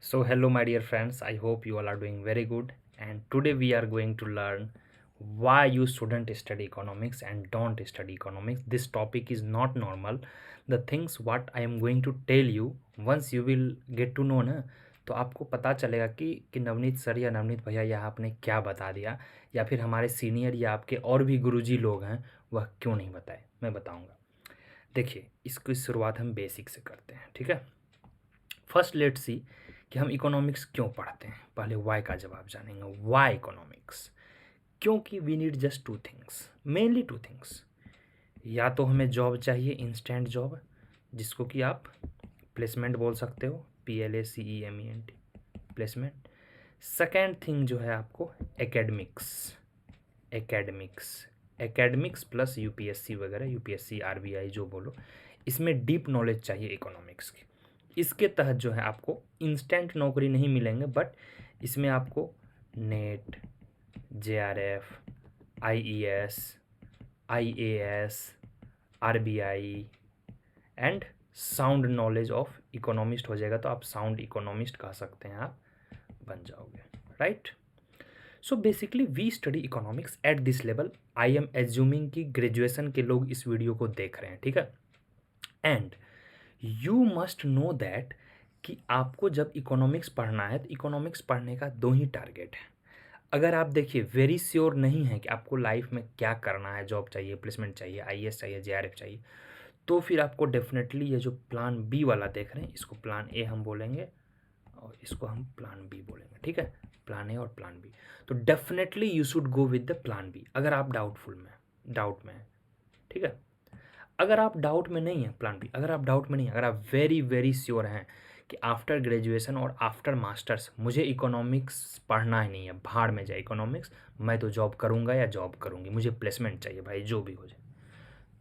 So hello my dear friends, I hope you all are doing very good, and today we are going to learn why you shouldn't study economics and don't study economics. This topic is not normal. The things what I am going to tell you, once you will get to know ना, तो आपको पता चलेगा कि Navneet sir या नवनीत भैया यहाँ आपने क्या बता दिया, या फिर हमारे सीनियर या आपके और भी गुरुजी लोग हैं वह क्यों नहीं बताए। मैं बताऊँगा। देखिए, इसकी शुरुआत हम बेसिक से करते हैं, ठीक है। फर्स्ट लेट्स सी कि हम इकोनॉमिक्स क्यों पढ़ते हैं। पहले वाई का जवाब जानेंगे। Why economics? क्योंकि we need just two things, mainly two things. या तो हमें जॉब चाहिए, इंस्टेंट जॉब, जिसको कि आप प्लेसमेंट बोल सकते हो, PLACEMENT, प्लेसमेंट। सेकेंड थिंग जो है आपको academics, academics academics plus UPSC वगैरह, UPSC RBI जो बोलो, इसमें डीप नॉलेज चाहिए इकोनॉमिक्स की। इसके तहत जो है आपको इंस्टेंट नौकरी नहीं मिलेंगे, बट इसमें आपको net, JRF, IES, IAS, RBI and sound knowledge of economist हो जाएगा। तो आप साउंड इकोनॉमिस्ट कह सकते हैं, आप बन जाओगे, right. So basically we study economics at this level. I am assuming कि ग्रेजुएशन के लोग इस वीडियो को देख रहे हैं, ठीक है। And you must know that कि आपको जब इकोनॉमिक्स पढ़ना है तो इकोनॉमिक्स पढ़ने का दो ही टारगेट है। अगर आप देखिए वेरी श्योर नहीं है कि आपको लाइफ में क्या करना है, जॉब चाहिए, प्लेसमेंट चाहिए, IAS चाहिए, JRF चाहिए, तो फिर आपको डेफिनेटली ये जो प्लान बी वाला देख रहे हैं, इसको प्लान ए हम बोलेंगे और इसको हम प्लान बी बोलेंगे, ठीक है। प्लान ए और प्लान बी। तो definitely you should go with the plan B अगर आप डाउट में है, ठीक है। अगर आप डाउट में नहीं है, प्लान बी। अगर आप डाउट में नहीं है, अगर आप वेरी वेरी श्योर हैं कि आफ्टर ग्रेजुएशन और आफ्टर मास्टर्स मुझे इकोनॉमिक्स पढ़ना ही नहीं है, भाड़ में जाए इकोनॉमिक्स, मैं तो जॉब करूंगा या जॉब करूंगी, मुझे प्लेसमेंट चाहिए भाई, जो भी हो जाए,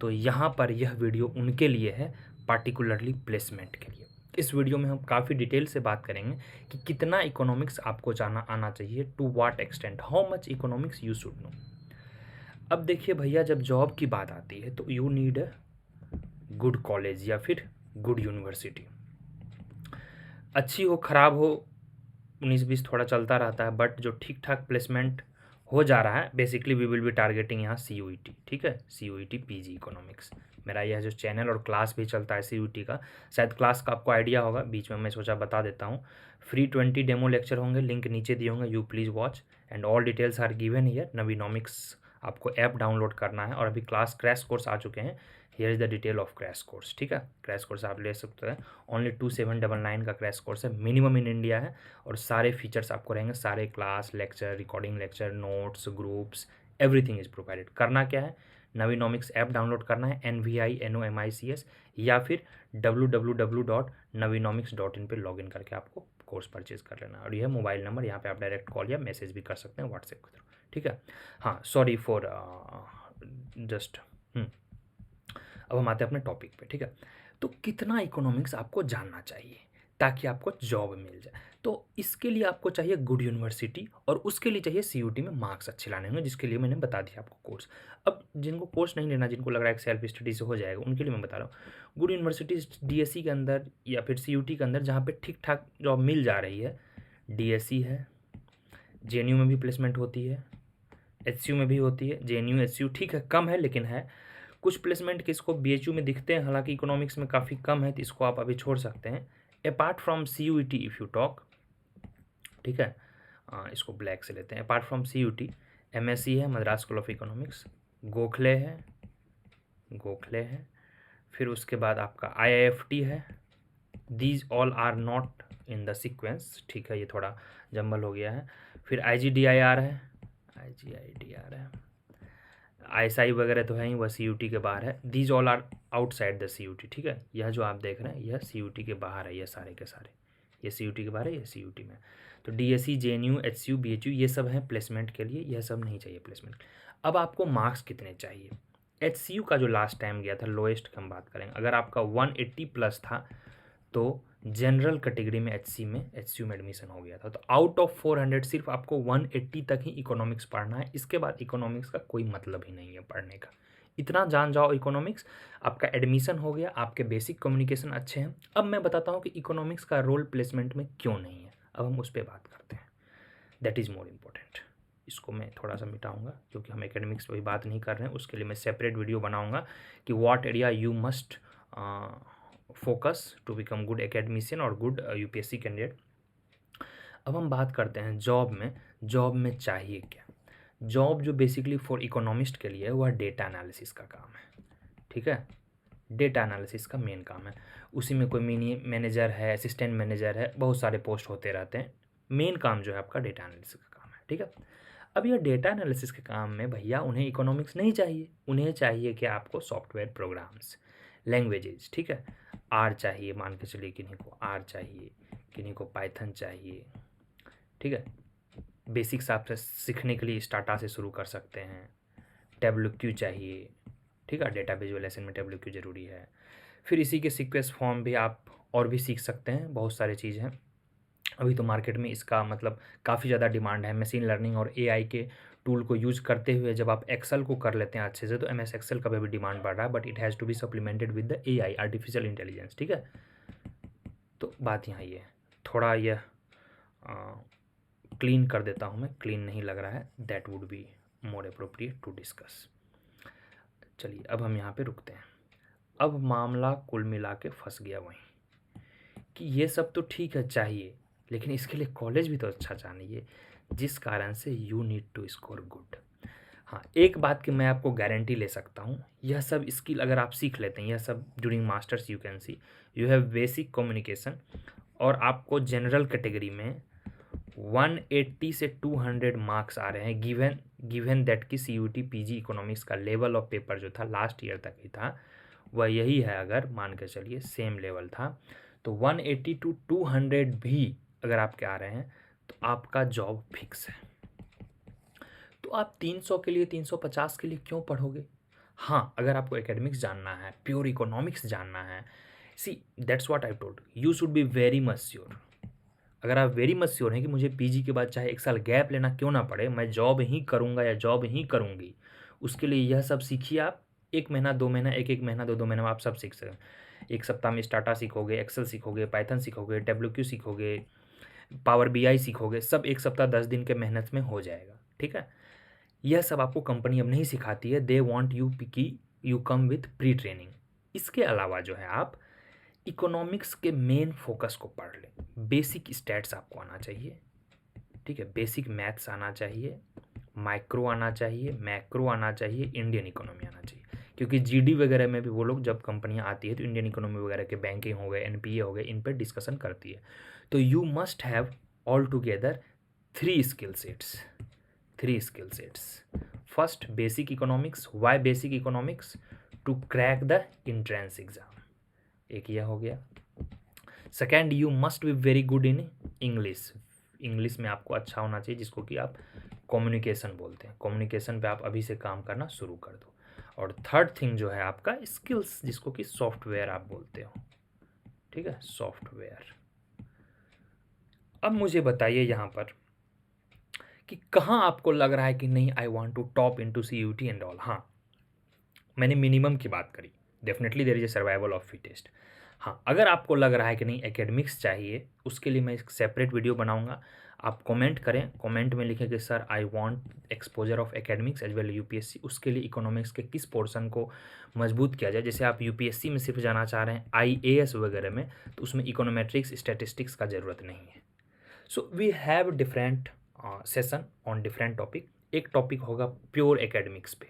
तो यहाँ पर यह वीडियो उनके लिए है, पार्टिकुलरली प्लेसमेंट के लिए। इस वीडियो में हम काफ़ी डिटेल से बात करेंगे कि कितना इकोनॉमिक्स आपको जाना आना चाहिए, to what extent, how much economics you should know. अब देखिए भैया, जब जॉब की बात आती है तो you need a good college या फिर गुड यूनिवर्सिटी। अच्छी हो खराब हो, 19-20 थोड़ा चलता रहता है, बट जो ठीक ठाक प्लेसमेंट हो जा रहा है, basically we will be targeting यहाँ CUET, ठीक है। CUET PG इकोनॉमिक्स मेरा यह जो चैनल और क्लास भी चलता है CUET का, शायद क्लास का आपको आइडिया होगा, बीच में मैं सोचा बता देता हूँ। फ्री 20 डेमो लेक्चर होंगे, लिंक नीचे दिए होंगे, you please watch and all details are given here. Navinomics आपको ऐप डाउनलोड करना है, और अभी क्लास क्रैश कोर्स आ चुके हैं। Here is the detail of crash course, ठीक है। क्रैश कोर्स आप ले सकते हैं, ओनली 2799 का क्रैश कोर्स है, मिनिमम इन इंडिया है, और सारे फीचर्स आपको रहेंगे, सारे class, lecture, recording lecture, notes, groups, everything is provided. करना क्या है, नवीनॉमिक्स ऐप डाउनलोड करना है, NVINOMICS, या फिर www.navinomics.in पे लॉगिन करके आपको कोर्स परचेज कर लेना है। और यह मोबाइल नंबर, यहाँ पे आप डायरेक्ट कॉल या मैसेज भी कर सकते हैं व्हाट्सएप के थ्रू, ठीक है। हाँ, सॉरी फॉर जस्ट अब हम आते हैं अपने टॉपिक पे, ठीक है। तो कितना इकोनॉमिक्स आपको जानना चाहिए ताकि आपको जॉब मिल जाए। तो इसके लिए आपको चाहिए गुड यूनिवर्सिटी, और उसके लिए चाहिए CUT में मार्क्स अच्छे लाने होंगे, जिसके लिए मैंने बता दिया आपको कोर्स। अब जिनको कोर्स नहीं लेना, जिनको लग रहा है कि सेल्फ स्टडी से हो जाएगा, उनके लिए मैं बता रहा हूँ, गुड यूनिवर्सिटी DSE के अंदर या फिर CUT के अंदर जहाँ पे ठीक ठाक जॉब मिल जा रही है। DSE है, JNU में भी प्लेसमेंट होती है, HCU में भी होती है। JNU HCU ठीक है, कम है लेकिन है। कुछ प्लेसमेंट किसको BHU में दिखते हैं, हालांकि इकोनॉमिक्स में काफ़ी कम है, तो इसको आप अभी छोड़ सकते हैं। Apart from CUET if you talk, ठीक है, इसको ब्लैक से लेते हैं। अपार्ट फ्रॉम CUT MSc है, Madras school of economics, Gokhale है, फिर उसके बाद आपका IIFT है। These all are not in the sequence, ठीक है, ये थोड़ा जंबल हो गया है। फिर IGDIR है, IGIDR है, ISI वगैरह तो है ही, वह CUT के बाहर है। These all are outside the CUT, ठीक है। यह जो आप देख रहे हैं यह CUT के बाहर है, ये सारे के सारे, ये CUT के बाहर है, ये CUT में। तो DSE, JNU, HCU, BHU ये सब हैं प्लेसमेंट के लिए, यह सब नहीं चाहिए प्लेसमेंट। अब आपको मार्क्स कितने चाहिए। HCU का जो लास्ट टाइम गया था, लोएस्ट की हम बात करेंगे, अगर आपका 180 प्लस था तो जनरल कैटेगरी में HCU में एडमिशन हो गया था। तो आउट ऑफ 400 सिर्फ आपको 180 तक ही इकोनॉमिक्स पढ़ना है, इसके बाद इकोनॉमिक्स का कोई मतलब ही नहीं है पढ़ने का। इतना जान जाओ इकोनॉमिक्स, आपका एडमिशन हो गया, आपके बेसिक कम्युनिकेशन अच्छे हैं। अब मैं बताता हूँ कि इकोनॉमिक्स का रोल प्लेसमेंट में क्यों नहीं है। अब हम उस पर बात करते हैं, दैट इज़ मोर इम्पोर्टेंट। इसको मैं थोड़ा सा मिटाऊंगा क्योंकि हम एकेडमिक्स पर भी बात नहीं कर रहे हैं। उसके लिए मैं सेपरेट वीडियो बनाऊंगा कि what area you must focus to become good academician और गुड यूपीएससी कैंडिडेट। अब हम बात करते हैं जॉब में चाहिए क्या। जॉब जो बेसिकली फॉर इकोनॉमिस्ट के लिए है वह डेटा एनालिसिस का काम है, ठीक है। डेटा एनालिसिस का मेन काम है। उसी में कोई मिनी मैनेजर है, असिस्टेंट मैनेजर है, बहुत सारे पोस्ट होते रहते हैं। मेन काम जो है आपका डेटा एनालिसिस का काम है, ठीक है। अब यह डेटा एनालिसिस के काम में भैया उन्हें इकोनॉमिक्स नहीं चाहिए, उन्हें चाहिए कि आपको सॉफ्टवेयर प्रोग्राम्स, लैंग्वेजेज, ठीक है। आर चाहिए, मान के चलिए किन्हीं को आर चाहिए, किन्हीं को पाइथन चाहिए, ठीक है। बेसिक्स आप सीखने के लिए स्टाटा से शुरू कर सकते हैं। डब्ल्यू चाहिए, ठीक है, डेटा विजुअलाइजेशन में डब्ल्यू ज़रूरी है। फिर इसी के सीक्वेंस फॉर्म भी आप और भी सीख सकते हैं, बहुत सारी चीज़ हैं। अभी तो मार्केट में इसका मतलब काफ़ी ज़्यादा डिमांड है। मशीन लर्निंग और एआई के टूल को यूज़ करते हुए जब आप एक्सेल को कर लेते हैं अच्छे से तो एमएस एक्सेल का भी डिमांड बढ़ रहा है, but it has to be supplemented with the AI, artificial intelligence, ठीक है। तो बात यहाँ ये है, थोड़ा यह क्लीन कर देता हूँ मैं, क्लीन नहीं लग रहा है, that would be more appropriate to discuss. चलिए अब हम यहाँ पे रुकते हैं। अब मामला कुल मिला के फंस गया वहीं कि ये सब तो ठीक है चाहिए, लेकिन इसके लिए कॉलेज भी तो अच्छा चाहिए, जिस कारण से you need to score good. हाँ, एक बात की मैं आपको गारंटी ले सकता हूँ, यह सब स्किल अगर आप सीख लेते हैं, यह सब during masters you can C you have basic communication, और आपको जनरल कैटेगरी में 180 से 200 मार्क्स आ रहे हैं, गिवन दैट कि CUT PG इकोनॉमिक्स का लेवल ऑफ पेपर जो था लास्ट ईयर तक ही था, वह यही है। अगर मान के चलिए सेम लेवल था तो 180 टू 200 भी अगर आपके आ रहे हैं तो आपका जॉब फिक्स है। तो आप 300 के लिए, 350 के लिए क्यों पढ़ोगे? हाँ, अगर आपको एकेडमिक्स जानना है, प्योर इकोनॉमिक्स जानना है, see that's what I told, you should be very much sure. अगर आप वेरी मच श्योर हैं कि मुझे पीजी के बाद चाहे 1 साल गैप लेना क्यों ना पड़े, मैं जॉब ही करूँगा या जॉब ही करूँगी, उसके लिए यह सब सीखिए आप। 1 महीना 2 महीना, एक महीना 2 महीना में आप सब सीख सकें। 1 सप्ताह में स्टाटा सीखोगे, एक्सेल सीखोगे, पाइथन सीखोगे, डब्ल्यूक्यू सीखोगे, पावर BI सीखोगे, सब 1 सप्ताह 10 दिन के मेहनत में हो जाएगा, ठीक है। यह सब आपको कंपनी अब नहीं सिखाती है, दे वॉन्ट यू कि you come with pre training. इसके अलावा जो है आप इकोनॉमिक्स के मेन फोकस को पढ़ लें। बेसिक स्टैट्स आपको आना चाहिए, ठीक है, बेसिक मैथ्स आना चाहिए, माइक्रो आना चाहिए, मैक्रो आना चाहिए, इंडियन इकोनॉमी आना चाहिए, क्योंकि GD वगैरह में भी वो लोग जब कंपनियां आती है तो इंडियन इकोनॉमी वगैरह के बैंकिंग हो गए, NPA हो गए, इन पर डिस्कशन करती है। तो you must have all together 3 skill sets, 3 skill sets. First basic economics. Why basic economics? To crack the entrance exam, एक यह हो गया। Second, you must be very good in English. English में आपको अच्छा होना चाहिए, जिसको कि आप कम्युनिकेशन बोलते हैं। कम्युनिकेशन पे आप अभी से काम करना शुरू कर दो। और थर्ड थिंग जो है आपका स्किल्स, जिसको कि सॉफ्टवेयर आप बोलते हो, ठीक है, सॉफ्टवेयर। अब मुझे बताइए यहाँ पर कि कहाँ आपको लग रहा है कि नहीं I want to top into CUT and all. हाँ, मैंने मिनिमम की बात करी, definitely there is a survival of fittest. हाँ, अगर आपको लग रहा है कि नहीं एकेडमिक्स चाहिए, उसके लिए मैं एक सेपरेट वीडियो बनाऊंगा। आप कमेंट करें, कमेंट में लिखें कि sir I want exposure of academics as well UPSC। उसके लिए इकोनॉमिक्स के किस पोर्शन को मजबूत किया जाए। जैसे आप UPSC में सिर्फ जाना चाह रहे हैं IAS वगैरह में, तो उसमें इकोनोमेट्रिक्स, स्टैटिस्टिक्स का ज़रूरत नहीं है। So we have different session on different topic. एक टॉपिक होगा प्योर एकेडमिक्स पे,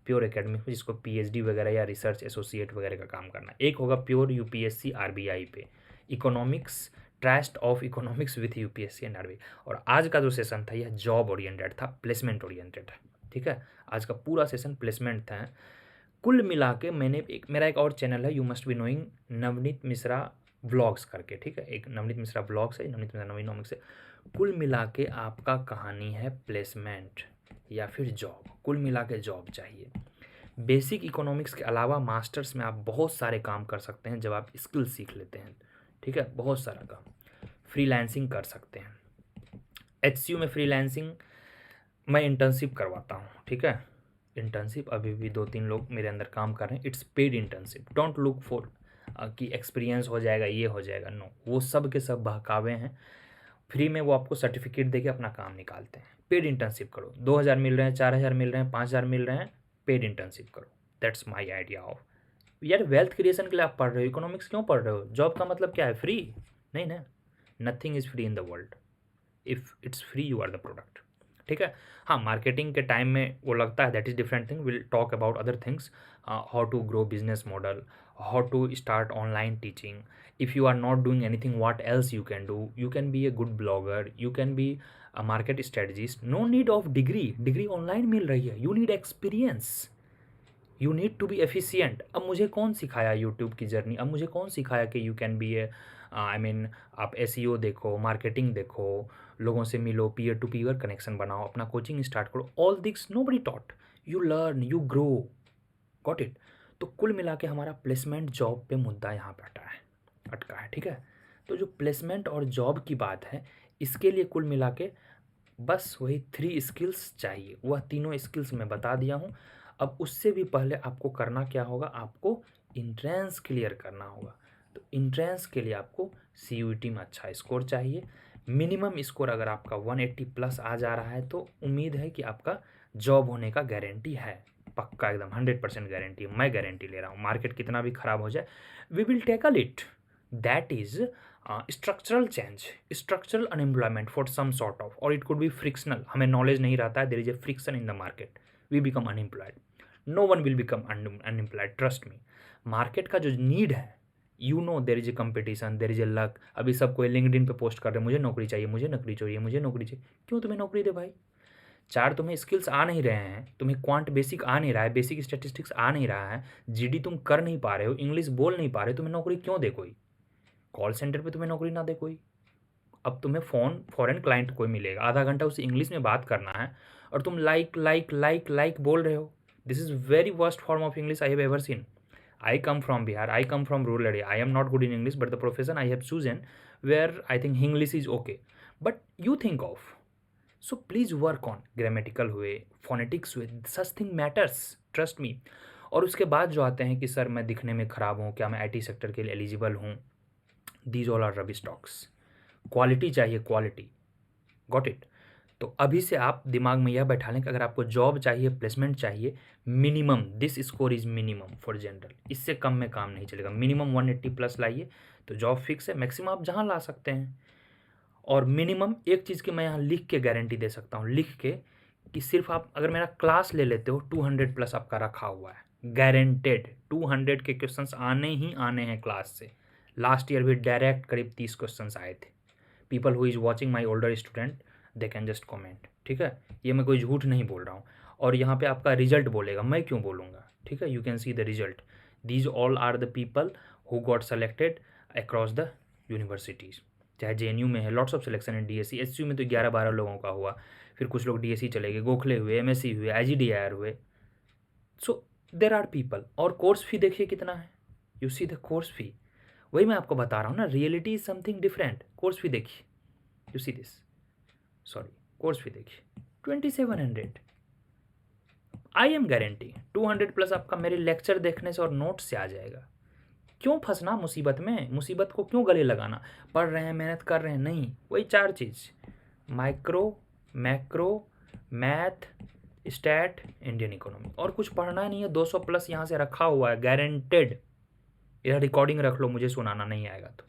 प्योर एकेडमिक में जिसको PhD वगैरह या रिसर्च एसोसिएट वगैरह का काम करना। एक होगा प्योर UPSC RBI पे, economics, trust of economics with UPSC and RBI। और आज का जो सेशन था यह जॉब ओरिएंटेड था, प्लेसमेंट ओरिएंटेड, ठीक है। आज का पूरा सेशन प्लेसमेंट था। कुल मिला के मैंने मेरा एक और चैनल है, you must be knowing, Navneet Mishra vlogs करके, ठीक है, एक नवनीत मिश्रा व्लॉग्स है, नवनीत मिश्रा नवीनॉमिक्स है। कुल मिला के आपका कहानी है प्लेसमेंट या फिर जॉब। कुल मिला के जॉब चाहिए। बेसिक इकोनॉमिक्स के अलावा मास्टर्स में आप बहुत सारे काम कर सकते हैं जब आप स्किल सीख लेते हैं, ठीक है, बहुत सारा काम। फ्रीलांसिंग कर सकते हैं। HCU में फ्रीलांसिंग मैं इंटर्नशिप करवाता हूँ, ठीक है। इंटर्नशिप अभी भी 2-3 लोग मेरे अंदर काम कर रहे हैं। It's paid internship, don't look for कि एक्सपीरियंस हो जाएगा, ये हो जाएगा, नो, वो सब के सब बहकावे हैं। फ्री में वो आपको सर्टिफिकेट देके अपना काम निकालते हैं। पेड इंटर्नशिप करो, 2,000 मिल रहे हैं, 4,000 मिल रहे हैं, 5,000 मिल रहे हैं, पेड इंटर्नशिप करो। That's my idea of. यार वेल्थ क्रिएशन के लिए आप पढ़ रहे हो, इकोनॉमिक्स क्यों पढ़ रहे हो? जॉब का मतलब क्या है? फ्री नहीं ना, nothing is free in the world. If it's free you are the product. ठीक है। हाँ, मार्केटिंग के टाइम में वो लगता है, that is different thing, will talk about other things, how to grow business model, how to start online teaching. If you are not doing anything, what else you can do? You can be a good blogger, you can be a market strategist. No need of degree, degree online मिल रही है। You need experience, you need to be efficient. अब मुझे कौन सिखाया YouTube की journey? अब मुझे कौन सिखाया कि you can be A, I mean आप एसईओ देखो, मार्केटिंग देखो, लोगों से मिलो, पीयर टू पीयर कनेक्शन बनाओ, अपना कोचिंग स्टार्ट करो। All this nobody taught, you learn, you grow. Got it? तो कुल मिला के हमारा प्लेसमेंट जॉब पे मुद्दा यहाँ पे अटका है। ठीक है। तो जो प्लेसमेंट और जॉब की बात है, इसके लिए कुल मिला के बस वही 3 स्किल्स चाहिए। वह तीनों स्किल्स मैं बता दिया हूँ। अब उससे भी पहले आपको करना क्या होगा? आपको इंट्रेंस क्लियर करना होगा। तो इंट्रेंस के लिए आपको सीयूईटी में अच्छा स्कोर चाहिए। मिनिमम स्कोर अगर आपका 180 प्लस आ जा रहा है तो उम्मीद है कि आपका जॉब होने का गारंटी है। पक्का, एकदम 100% गारंटी है। मैं गारंटी ले रहा हूँ, मार्केट कितना भी खराब हो जाए, we will tackle it. That is structural change, structural unemployment for some sort of, और इट कुड बी फ्रिक्शनल। हमें नॉलेज नहीं रहता है, there is a friction in the market, we become unemployed. No one will become unemployed, trust me. Market का जो need है, you know, there is a competition, there is a luck. अभी सब कोई लिंक्डइन पे पोस्ट कर रहे हैं, मुझे नौकरी चाहिए, मुझे नौकरी चाहिए, मुझे नौकरी चाहिए। क्यों तुम्हें नौकरी दे भाई? चार तुम्हें स्किल्स आ नहीं रहे हैं, तुम्हें क्वांट बेसिक आ नहीं रहा है, बेसिक स्टैटिस्टिक्स आ नहीं रहा है, जीडी तुम कर नहीं पा रहे हो, इंग्लिश बोल नहीं पा रहे हो, तुम्हें नौकरी क्यों दे कोई? कॉल सेंटर पे तुम्हें नौकरी ना दे कोई। अब तुम्हें फॉरेन क्लाइंट कोई मिलेगा, आधा घंटा उसे इंग्लिश में बात करना है, और तुम लाइक लाइक लाइक लाइक बोल रहे हो। This is very worst form of English I have ever seen. I come from Bihar, I come from rural area, I am not good in English, but the profession I have chosen where I think English is okay, but you think of. So please work on grammatical हुए, phonetics हुए, such thing matters, trust me. और उसके बाद जो आते हैं कि sir मैं दिखने में ख़राब हूँ, क्या मैं आईटी सेक्टर के लिए एलिजिबल हूँ, these all are rubbish talks. Quality चाहिए, क्वालिटी। Got it? तो अभी से आप दिमाग में यह बैठा लें कि अगर आपको जॉब चाहिए, प्लेसमेंट चाहिए, minimum this score is minimum for general. इससे कम में काम नहीं चलेगा। मिनिमम 180 प्लस लाइए तो जॉब फिक्स है। मैक्सिमम आप जहाँ ला सकते हैं। और मिनिमम एक चीज़ की मैं यहाँ लिख के गारंटी दे सकता हूँ, लिख के, कि सिर्फ आप अगर मेरा क्लास ले लेते हो, 200 प्लस आपका रखा हुआ है, गारंटेड 200 के क्वेश्चंस आने ही आने हैं क्लास से। लास्ट ईयर भी डायरेक्ट करीब 30 क्वेश्चंस आए थे। People who is watching my older student, they can just comment. ठीक है, ये मैं कोई झूठ नहीं बोल रहा हूँ। और यहाँ पे आपका रिजल्ट बोलेगा, मैं क्यों बोलूँगा? ठीक है, you can see the result. These all are the people who got selected across the universities. चाहे जेएनयू में है, लॉट्स ऑफ सिलेक्शन है, डीएससी, एसयू में तो 11-12 लोगों का हुआ, फिर कुछ लोग डीएससी चले गए, गोखले हुए, एमएससी हुए, आईजीडीआईआर हुए। So there are people. और कोर्स फी देखिए कितना है, you see the course fee. वही मैं आपको बता रहा हूँ ना, reality is something different. Course fee देखिए, you see this, sorry, course fee देखिए 2700। आई एम गारंटी 200 प्लस आपका मेरे लेक्चर देखने से और नोट्स से आ जाएगा। क्यों फंसना मुसीबत में? मुसीबत को क्यों गले लगाना? पढ़ रहे हैं, मेहनत कर रहे हैं, नहीं, वही 4 चीज़, micro, macro, math, stat, Indian economy. और कुछ पढ़ना नहीं है। 200 प्लस यहाँ से रखा हुआ है, गारंटेड। यह रिकॉर्डिंग रख लो, मुझे सुनाना नहीं आएगा तो।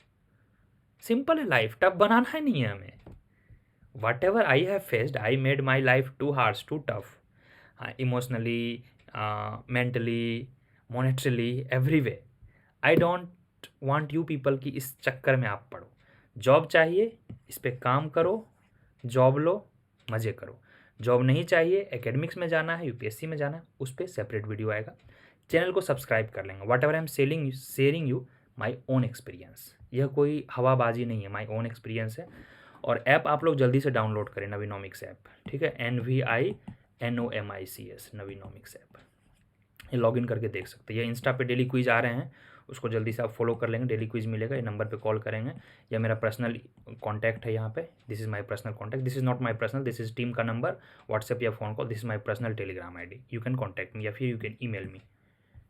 सिंपल है लाइफ, टफ बनाना है नहीं है हमें। Whatever I have faced, I made my life too hard, too tough, emotionally, mentally, monetarily, every way. I don't want you people कि इस चक्कर में आप पढ़ो। जॉब चाहिए, इस पर काम करो, जॉब लो, मज़े करो। जॉब नहीं चाहिए, एकेडमिक्स में जाना है, यूपीएससी में जाना है, उस पर सेपरेट वीडियो आएगा। चैनल को सब्सक्राइब कर लेंगे। What ever I am sharing you my own experience, यह कोई हवाबाजी नहीं है, माई ओन एक्सपीरियंस है। और ऐप आप लोग जल्दी से डाउनलोड करें, नवीनोमिक्स ऐप। ठीक है, NVINOMICS, नवीनोमिक्स ऐप। ये लॉगिन करके देख सकते हैं। ये इंस्टा पे डेली क्विज आ रहे हैं, उसको जल्दी से आप फॉलो कर लेंगे, डेली क्विज मिलेगा। ये नंबर पे कॉल करेंगे, या मेरा पर्सनल कॉन्टैक्ट है यहाँ पे, this is my personal contact, this is not my personal, this is team का नंबर, व्हाट्सएप या phone call, this is my personal Telegram ID, you can contact me या फिर यू कैन ईमेल मी।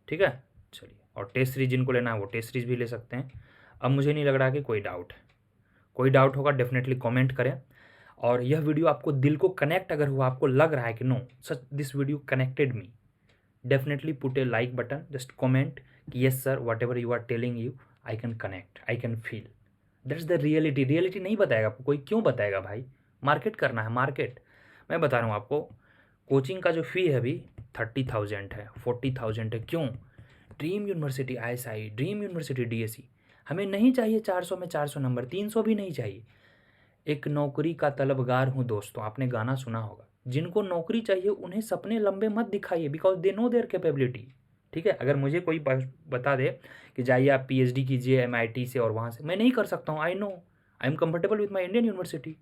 ठीक है, चलिए। और test series जिनको लेना है वो टेस्ट सीरीज भी ले सकते हैं। अब मुझे नहीं लग रहा कि कोई डाउट है। कोई डाउट होगा डेफिनेटली कमेंट करें। और यह वीडियो आपको दिल को कनेक्ट अगर हुआ, आपको लग रहा है कि no such this video connected me, definitely put a like button, just comment कि yes sir whatever you are telling you I can connect, I can feel, that's the reality। Reality नहीं बताएगा आपको कोई, क्यों बताएगा भाई, मार्केट करना है मार्केट। मैं बता रहा हूँ आपको, कोचिंग का जो फ़ी है अभी 30,000 है, 40,000 है, क्यों? Dream university ISI, dream university DSE, हमें नहीं चाहिए 400 में 400 नंबर, 300 भी नहीं चाहिए। एक नौकरी का तलबगार हूँ दोस्तों, आपने गाना सुना होगा, जिनको नौकरी चाहिए उन्हें सपने लंबे मत दिखाइए, because they know there capability. ठीक है, अगर मुझे कोई बता दे कि जाइए आप PhD कीजिए MIT से और वहाँ से, मैं नहीं कर सकता हूँ, I know, I am comfortable with my Indian university.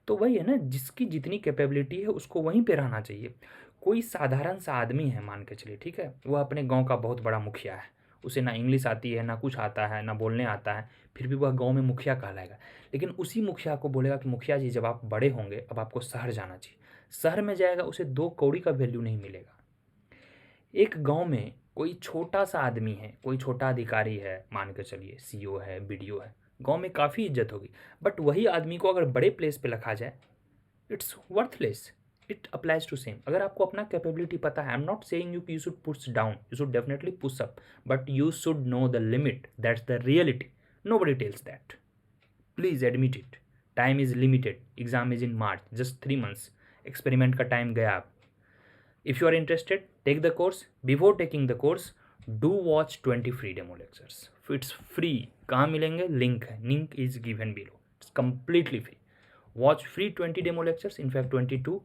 तो वही है ना, जिसकी जितनी कैपेबिलिटी है उसको वहीं पे रहना चाहिए। कोई साधारण सा आदमी है मान के चलिए, ठीक है, वो अपने गांव का बहुत बड़ा मुखिया है, उसे ना इंग्लिश आती है, ना कुछ आता है, ना बोलने आता है, फिर भी वह गांव में मुखिया कहलाएगा। लेकिन उसी मुखिया को बोलेगा कि मुखिया जी जब आप बड़े होंगे अब आपको शहर जाना चाहिए, शहर में जाएगा, उसे 2 कौड़ी का वैल्यू नहीं मिलेगा। एक गांव में कोई छोटा सा आदमी है, कोई छोटा अधिकारी है, मान के चलिए CO है, BDO है, गांव में काफ़ी इज्जत होगी। बट वही आदमी को अगर बड़े प्लेस पे रखा जाए, it's worthless, it applies to same. अगर आपको अपना कैपेबिलिटी पता है, I am not saying you कि you should push down, you should definitely push up, but you should know the limit, that's the reality, nobody tells that, please admit it. Time is limited, exam is in March, just 3 months, experiment का time गया। आप if you are interested take the course, before taking the course do watch 20 free demo lectures, it's free. कहाँ मिलेंगे? Link है, link is given below, it's completely free. Watch free 20 demo lectures, in fact 22,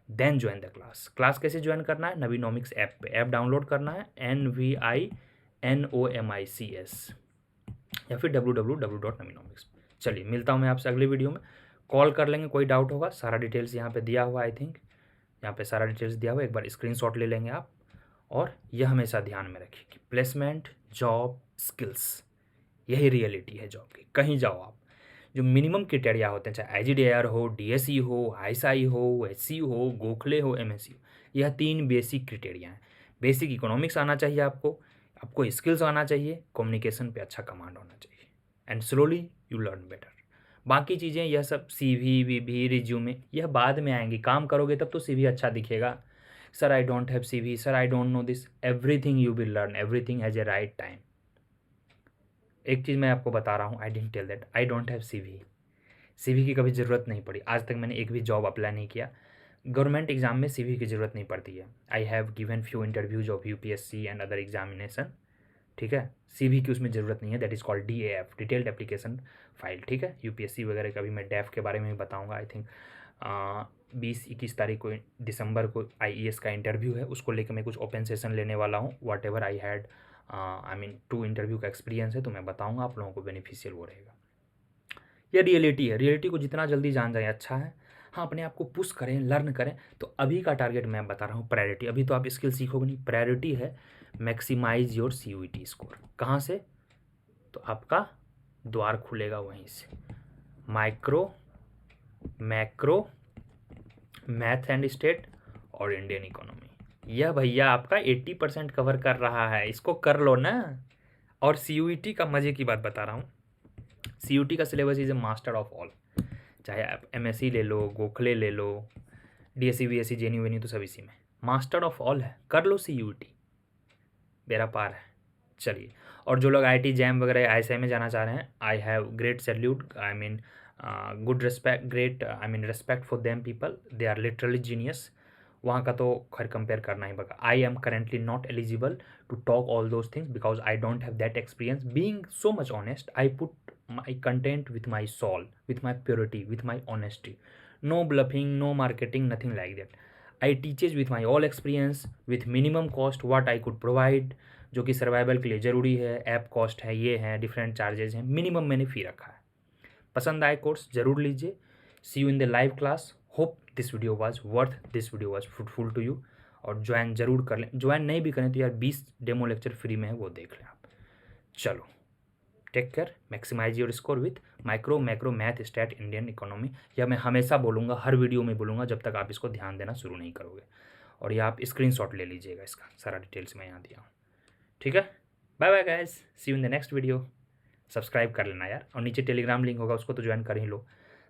then join the class. Class कैसे join करना है? Navinomics app पे, app download करना है, NVINOMICS, या फिर www.navinomics। चलिए मिलता हूँ मैं आपसे अगले वीडियो में, कॉल कर लेंगे, कोई डाउट होगा, सारा डिटेल्स यहाँ पे दिया हुआ, आई थिंक यहाँ पे सारा डिटेल्स दिया हुआ, एक बार स्क्रीनशॉट ले लेंगे आप। और यह हमेशा ध्यान में रखिए कि प्लेसमेंट, जॉब, स्किल्स, यही रियलिटी है जॉब की। कहीं जाओ आप, जो मिनिमम क्राइटेरिया होते हैं, चाहे IGDR हो, DSE हो, ISI हो, HC हो, गोखले हो, MSc हो, यह 3 बेसिक क्राइटेरिया हैं। बेसिक इकोनॉमिक्स आना चाहिए आपको स्किल्स आना चाहिए, कम्युनिकेशन पे अच्छा कमांड होना चाहिए, and slowly you learn better. बाकी चीज़ें यह सब CV, VB, रिज्यूमे, यह बाद में आएंगी, काम करोगे तब तो CV अच्छा दिखेगा। Sir I don't have CV, sir I don't know this, everything you will learn, everything has a right time. एक चीज़ मैं आपको बता रहा हूँ, I didn't tell that I don't have CV की कभी ज़रूरत नहीं पड़ी, आज तक मैंने एक भी जॉब अप्लाई नहीं किया। गवर्नमेंट एग्जाम में CV की ज़रूरत नहीं पड़ती है। I have given few interviews of UPSC and other examination, ठीक है, CV की उसमें ज़रूरत नहीं है, that is called DAF, detailed application file, ठीक है। UPSC वगैरह का भी मैं DAF के बारे में भी बताऊँगा। आई थिंक 20-21 तारीख को, दिसंबर को IES का इंटरव्यू है, उसको लेकर मैं कुछ ओपन सेशन लेने वाला हूँ। What ever I had, I mean 2 interview का एक्सपीरियंस है, तो मैं बताऊँगा, आप लोगों को बेनिफिशियल वो रहेगा। यह रियलिटी है, रियलिटी को जितना जल्दी जान जाए अच्छा है। हाँ, अपने आप को पुश करें, लर्न करें। तो अभी का टारगेट मैं बता रहा हूँ, प्रायोरिटी, अभी तो आप स्किल सीखोगे नहीं, प्रायोरिटी है मैक्सिमाइज योर CUET स्कोर। कहाँ से? तो आपका द्वार खुलेगा वहीं से, micro, macro, math and state और इंडियन इकोनॉमी। यह भैया आपका 80% कवर कर रहा है, इसको कर लो ना। और CUET का मज़े की बात बता रहा हूँ, CUET का syllabus is a master of all. चाहे आप MSc ले लो, गोखले ले लो, DSE BSc JNU वेन्यू, तो सब इसी में मास्टर ऑफ ऑल है। कर लो CUET, बेरा पार है। चलिए, और जो लोग IT जैम वगैरह ISI में जाना चाह रहे हैं, I have great salute, I mean good respect, great I mean respect for them people, they are literally genius. वहाँ का तो खैर कंपेयर करना ही पड़ेगा। I am currently not eligible to talk all those things because I don't have that experience. Being so much honest, I put my content with my soul, with my purity, with my honesty, no bluffing, no marketing, nothing like that. I teaches with my all experience, with minimum cost what I could provide, जो कि survival के लिए ज़रूरी है। App cost है, ये है, different charges हैं, मिनिमम मैंने फ़ी रखा है। पसंद आए कोर्स ज़रूर लीजिए। See you in the live class. Hope this video was worth, this video was fruitful to you. और ज्वाइन ज़रूर कर लें, ज्वाइन नहीं भी करें तो यार 20 डेमो लेक्चर फ्री में है, वो देख लें आप। चलो, take care, maximize your score with micro, macro, math, stat, Indian economy. यह मैं हमेशा बोलूँगा, हर वीडियो में बोलूँगा, जब तक आप इसको ध्यान देना शुरू नहीं करोगे। और ये आप स्क्रीनशॉट ले लीजिएगा, इसका सारा डिटेल्स मैं यहाँ दिया हूँ, ठीक है। Bye bye guys, see you in the next video. Subscribe कर लेना यार, और नीचे टेलीग्राम लिंक होगा उसको तो ज्वाइन कर ही लो।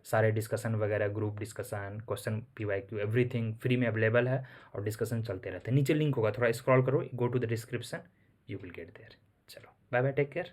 सारे डिस्कशन वगैरह, group discussion, question PYQ everything free में अवेलेबल है और डिस्कशन चलते रहते हैं। नीचे लिंक होगा, थोड़ा स्क्रॉल करो, go to the description, you will get there. चलो बाय बाय, टेक केयर।